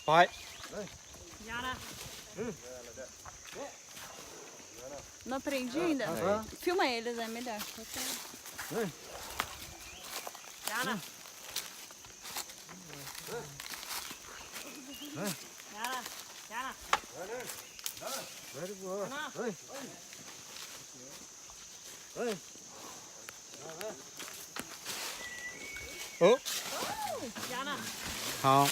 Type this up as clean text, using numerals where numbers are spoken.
ปล่อย Não aprendi ainda? Filma eles, é melhor. Very good. Oi. Oi. โอ้好